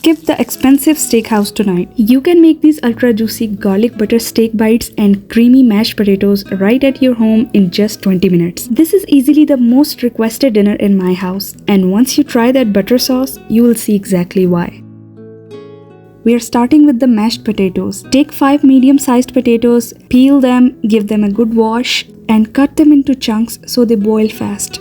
Skip the expensive steakhouse tonight. You can make these ultra juicy garlic butter steak bites and creamy mashed potatoes right at your home in just 20 minutes. This is easily the most requested dinner in my house, and once you try that butter sauce, you will see exactly why. We are starting with the mashed potatoes. Take 5 medium-sized potatoes, peel them, give them a good wash, and cut them into chunks so they boil fast.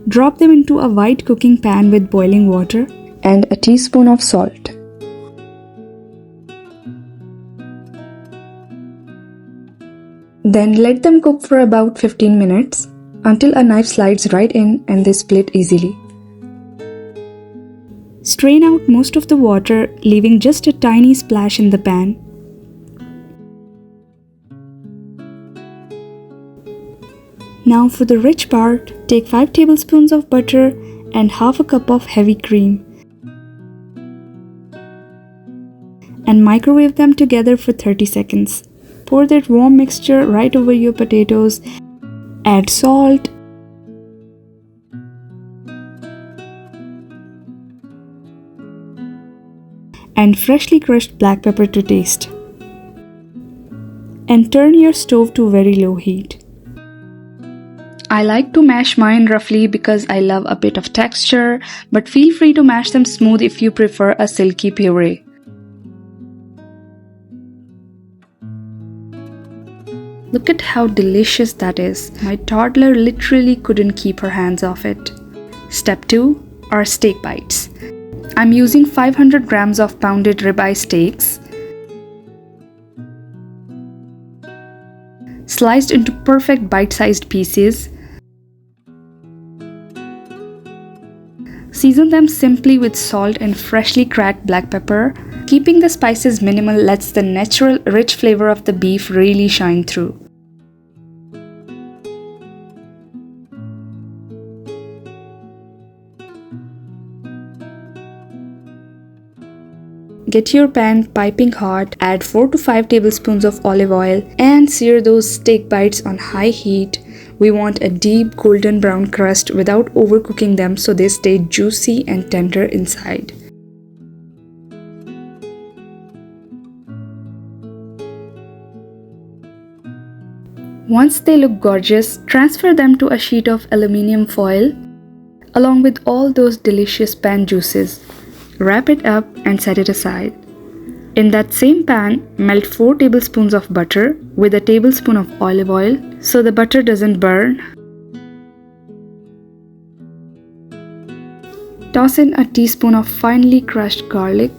Drop them into a wide cooking pan with boiling water and a teaspoon of salt. Then let them cook for about 15 minutes until a knife slides right in and they split easily. Strain out most of the water, leaving just a tiny splash in the pan. Now for the rich part, take 5 tablespoons of butter and half a cup of heavy cream and microwave them together for 30 seconds. Pour that warm mixture right over your potatoes, add salt, and freshly crushed black pepper to taste. And turn your stove to very low heat. I like to mash mine roughly because I love a bit of texture, but feel free to mash them smooth if you prefer a silky puree. Look at how delicious that is. My toddler literally couldn't keep her hands off it. Step 2 are steak bites. I'm using 500 grams of pounded ribeye steaks, sliced into perfect bite-sized pieces. Season them simply with salt and freshly cracked black pepper. Keeping the spices minimal lets the natural, rich flavor of the beef really shine through. Get your pan piping hot, add 4 to 5 tablespoons of olive oil and sear those steak bites on high heat. We want a deep golden brown crust without overcooking them so they stay juicy and tender inside. Once they look gorgeous, transfer them to a sheet of aluminum foil along with all those delicious pan juices. Wrap it up and set it aside. In that same pan, melt 4 tablespoons of butter with a tablespoon of olive oil so the butter doesn't burn. Toss in a teaspoon of finely crushed garlic,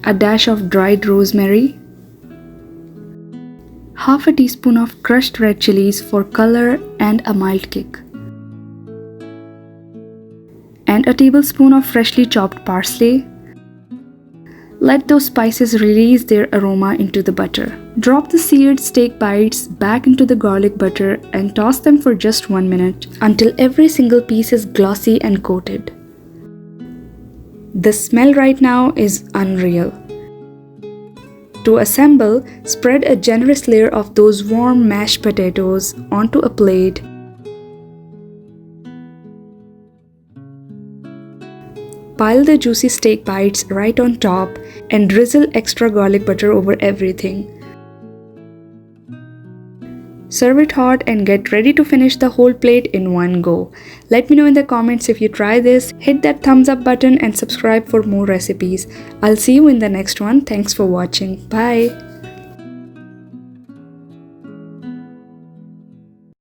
a dash of dried rosemary, half a teaspoon of crushed red chilies for color and a mild kick, and a tablespoon of freshly chopped parsley. Let those spices release their aroma into the butter. Drop the seared steak bites back into the garlic butter and toss them for just 1 minute until every single piece is glossy and coated. The smell right now is unreal. To assemble, spread a generous layer of those warm mashed potatoes onto a plate. Pile the juicy steak bites right on top and drizzle extra garlic butter over everything. Serve it hot and get ready to finish the whole plate in one go. Let me know in the comments if you try this. Hit that thumbs up button and subscribe for more recipes. I'll see you in the next one. Thanks for watching. Bye.